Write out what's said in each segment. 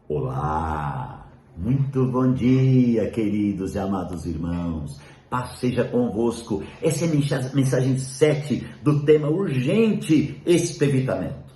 Olá, muito bom dia, queridos e amados irmãos. Paz seja convosco. Essa é a mensagem 7 do tema urgente espreitamento.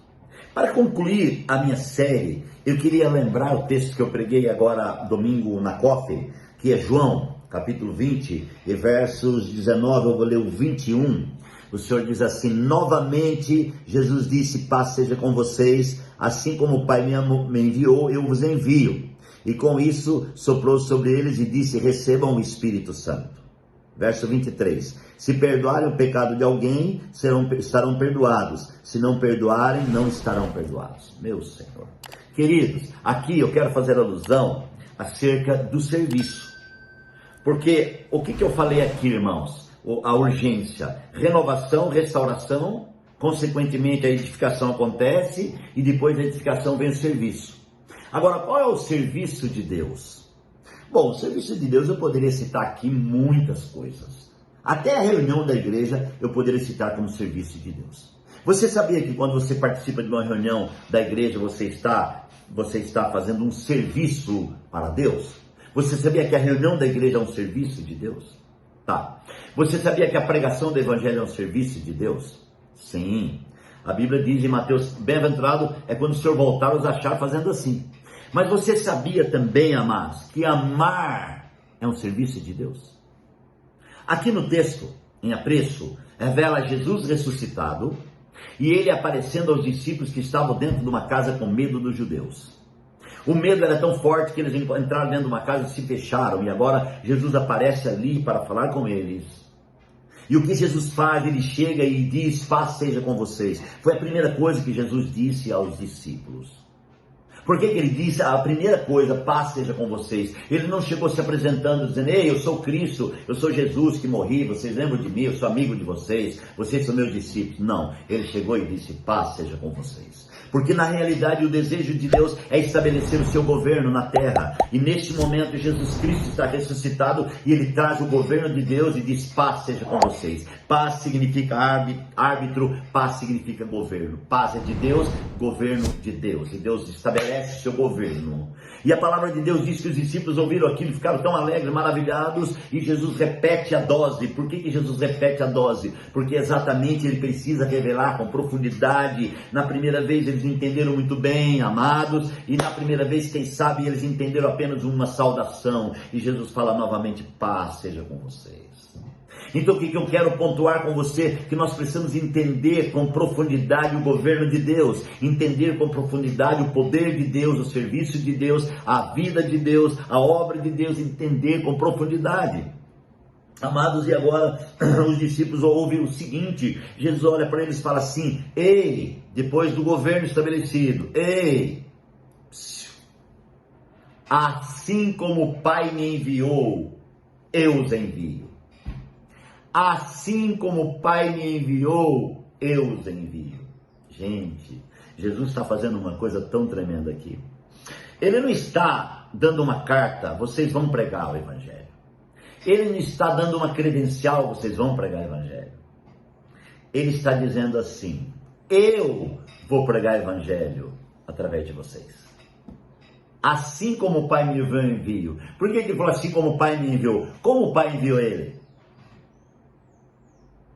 Para concluir a minha série, eu queria lembrar o texto que eu preguei agora domingo na COF, que é João, capítulo 20, e versos 19, eu vou ler o 21. O Senhor diz assim: novamente Jesus disse, paz seja com vocês, assim como o Pai me enviou, eu vos envio. E com isso soprou sobre eles e disse, recebam o Espírito Santo. Verso 23, se perdoarem o pecado de alguém, estarão perdoados, se não perdoarem, não estarão perdoados. Meu Senhor. Queridos, aqui eu quero fazer alusão acerca do serviço. Porque o que eu falei aqui, irmãos? A urgência, renovação, restauração, consequentemente a edificação acontece e depois da edificação vem o serviço. Agora, qual é o serviço de Deus? Bom, o serviço de Deus eu poderia citar aqui muitas coisas. Até a reunião da igreja eu poderia citar como serviço de Deus. Você sabia que quando você participa de uma reunião da igreja você está fazendo um serviço para Deus? Você sabia que a reunião da igreja é um serviço de Deus? Tá. Você sabia que a pregação do evangelho é um serviço de Deus? Sim. A Bíblia diz em Mateus, bem-aventurado é quando o Senhor voltar os achar fazendo assim. Mas você sabia também, amados, que amar é um serviço de Deus? Aqui no texto, em apreço, revela Jesus ressuscitado e ele aparecendo aos discípulos que estavam dentro de uma casa com medo dos judeus. O medo era tão forte que eles entraram dentro de uma casa e se fecharam, e agora Jesus aparece ali para falar com eles. E o que Jesus faz? Ele chega e diz, paz seja com vocês. Foi a primeira coisa que Jesus disse aos discípulos. Por que ele disse a primeira coisa, paz seja com vocês? Ele não chegou se apresentando dizendo, ei, eu sou Cristo, eu sou Jesus que morri, vocês lembram de mim, eu sou amigo de vocês são meus discípulos. Não, ele chegou e disse, paz seja com vocês. Porque na realidade o desejo de Deus é estabelecer o seu governo na terra. E neste momento Jesus Cristo está ressuscitado e ele traz o governo de Deus e diz, paz seja com vocês. Paz significa árbitro, paz significa governo. Paz é de Deus, governo de Deus. E Deus estabelece o seu governo. E a palavra de Deus diz que os discípulos ouviram aquilo, ficaram tão alegres, maravilhados, e Jesus repete a dose. Por que Jesus repete a dose? Porque exatamente ele precisa revelar com profundidade. Na primeira vez eles entenderam muito bem, amados, e na primeira vez, quem sabe, eles entenderam apenas uma saudação. E Jesus fala novamente, paz seja com vocês. Então o que eu quero pontuar com você? Que nós precisamos entender com profundidade o governo de Deus, entender com profundidade o poder de Deus, o serviço de Deus, a vida de Deus, a obra de Deus, entender com profundidade. Amados, e agora os discípulos ouvem o seguinte, Jesus olha para eles e fala assim, ei, depois do governo estabelecido, ei, assim como o Pai me enviou, eu os envio. Assim como o Pai me enviou, eu os envio. Gente, Jesus está fazendo uma coisa tão tremenda aqui. Ele não está dando uma carta, vocês vão pregar o Evangelho. Ele não está dando uma credencial, vocês vão pregar o Evangelho. Ele está dizendo assim, eu vou pregar o Evangelho através de vocês. Assim como o Pai me enviou, eu envio. Por que ele falou assim como o Pai me enviou? Como o Pai enviou ele?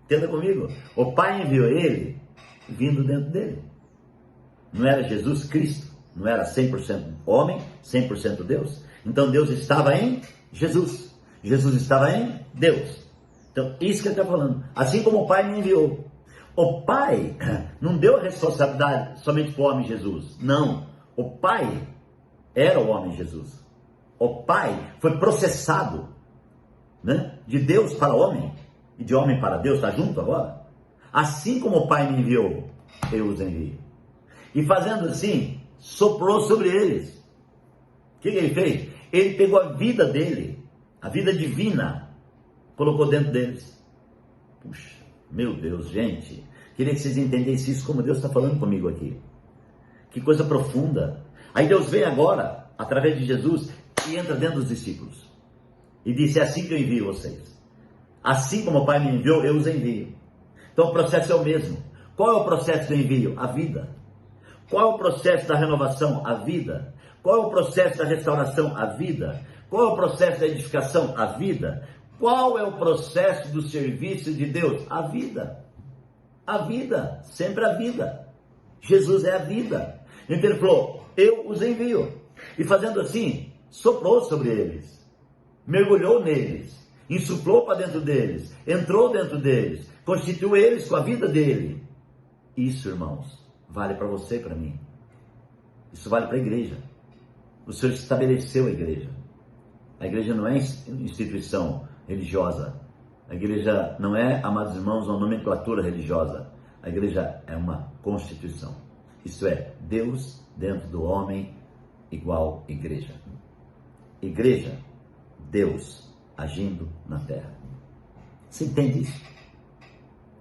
Entenda comigo, o Pai enviou ele vindo dentro dele. Não era Jesus Cristo, não era 100% homem, 100% Deus. Então Deus estava em Jesus, Jesus estava em Deus. Então isso que ele está falando, assim como o Pai me enviou. O Pai não deu a responsabilidade somente para o homem Jesus, não. O Pai era o homem Jesus. O Pai foi processado, né, de Deus para o homem. E de homem para Deus, está junto agora? Assim como o Pai me enviou, eu os envio. E fazendo assim, soprou sobre eles. O que ele fez? Ele pegou a vida dele, a vida divina, colocou dentro deles. Puxa, meu Deus, gente, queria que vocês entendessem isso como Deus está falando comigo aqui. Que coisa profunda. Aí Deus vem agora, através de Jesus, e entra dentro dos discípulos. E disse, é assim que eu envio vocês. Assim como o Pai me enviou, eu os envio. Então o processo é o mesmo. Qual é o processo do envio? A vida. Qual é o processo da renovação? A vida. Qual é o processo da restauração? A vida. Qual é o processo da edificação? A vida. Qual é o processo do serviço de Deus? A vida. A vida, sempre a vida. Jesus é a vida. Então ele falou, eu os envio. E fazendo assim, soprou sobre eles, mergulhou neles, insuflou para dentro deles, entrou dentro deles, constituiu eles com a vida dele. Isso, irmãos, vale para você e para mim. Isso vale para a igreja. O Senhor estabeleceu a igreja. A igreja não é instituição religiosa. A igreja não é, amados irmãos, uma nomenclatura religiosa. A igreja é uma constituição. Isto é, Deus dentro do homem igual igreja. Igreja, Deus agindo na terra. Você entende isso?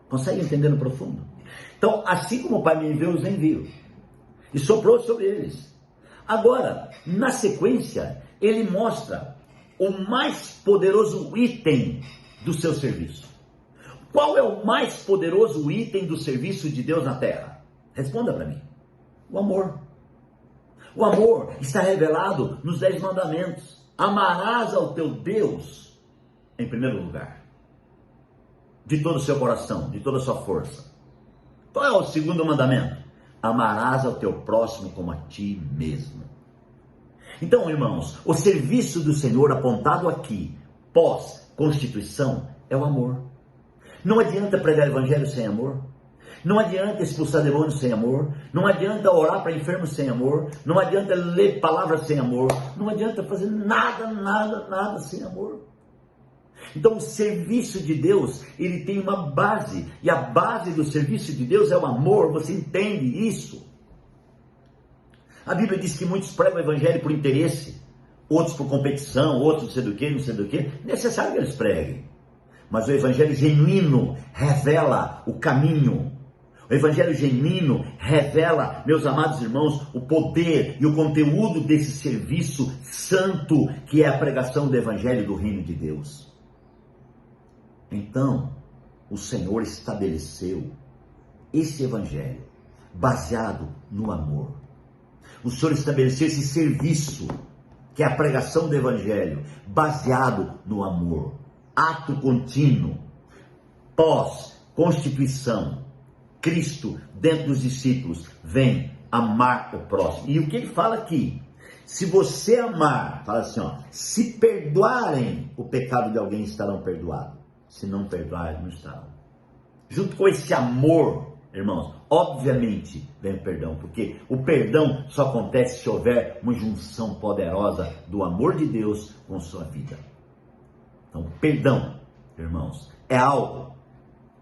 Consegue entender no profundo? Então, assim como o Pai me enviou, os envio. E soprou sobre eles. Agora, na sequência, ele mostra o mais poderoso item do seu serviço. Qual é o mais poderoso item do serviço de Deus na terra? Responda para mim. O amor. O amor está revelado nos 10 mandamentos. Amarás ao teu Deus em primeiro lugar. De todo o seu coração, de toda a sua força. Qual é o segundo mandamento? Amarás ao teu próximo como a ti mesmo. Então, irmãos, o serviço do Senhor apontado aqui, pós-constituição, é o amor. Não adianta pregar o evangelho sem amor. Não adianta expulsar demônios sem amor. Não adianta orar para enfermos sem amor. Não adianta ler palavras sem amor. Não adianta fazer nada sem amor. Então o serviço de Deus, ele tem uma base. E a base do serviço de Deus é o amor. Você entende isso? A Bíblia diz que muitos pregam o evangelho por interesse. Outros por competição. Outros não sei do que, não sei do que. Necessário que eles preguem. Mas o evangelho genuíno revela o caminho. O evangelho genuíno revela, meus amados irmãos, o poder e o conteúdo desse serviço santo que é a pregação do evangelho do reino de Deus. Então, o Senhor estabeleceu esse evangelho baseado no amor. O Senhor estabeleceu esse serviço, que é a pregação do evangelho, baseado no amor. Ato contínuo, pós-constituição, Cristo dentro dos discípulos vem amar o próximo. E o que ele fala aqui? Se você amar, fala assim, ó, se perdoarem o pecado de alguém, estarão perdoados. Se não perdoarem, não estarão. Junto com esse amor, irmãos, obviamente vem o perdão, porque o perdão só acontece se houver uma junção poderosa do amor de Deus com sua vida. Então, perdão, irmãos, é algo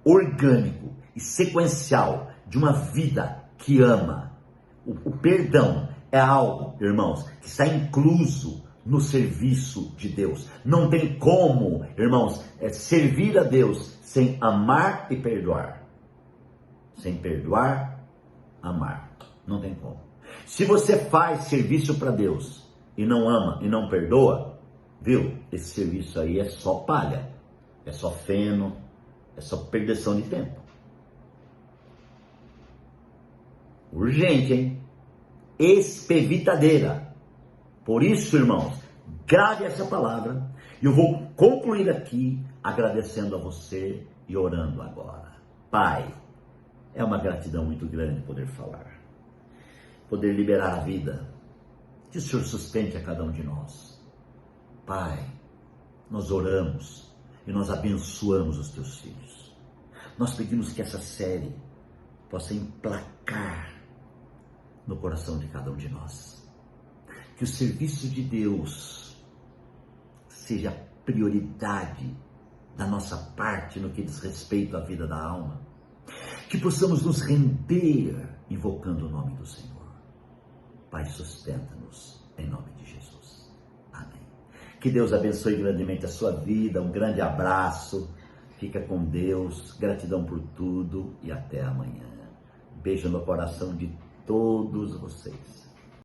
orgânico e sequencial de uma vida que ama. O perdão é algo, irmãos, que está incluso no serviço de Deus. Não tem como, irmãos, servir a Deus sem amar e perdoar. Sem perdoar, amar. Não tem como. Se você faz serviço para Deus e não ama e não perdoa, viu? Esse serviço aí é só palha, é só feno, é só perdição de tempo. Urgente, hein? Espevitadeira. Por isso, irmãos, grave essa palavra. E eu vou concluir aqui agradecendo a você e orando agora. Pai, é uma gratidão muito grande poder falar, poder liberar a vida. Que o Senhor sustente a cada um de nós. Pai, nós oramos e nós abençoamos os teus filhos. Nós pedimos que essa série possa emplacar no coração de cada um de nós. Que o serviço de Deus seja a prioridade da nossa parte no que diz respeito à vida da alma. Que possamos nos render invocando o nome do Senhor. Pai, sustenta-nos em nome de Jesus. Amém. Que Deus abençoe grandemente a sua vida. Um grande abraço. Fica com Deus. Gratidão por tudo e até amanhã. Beijo no coração de todos vocês.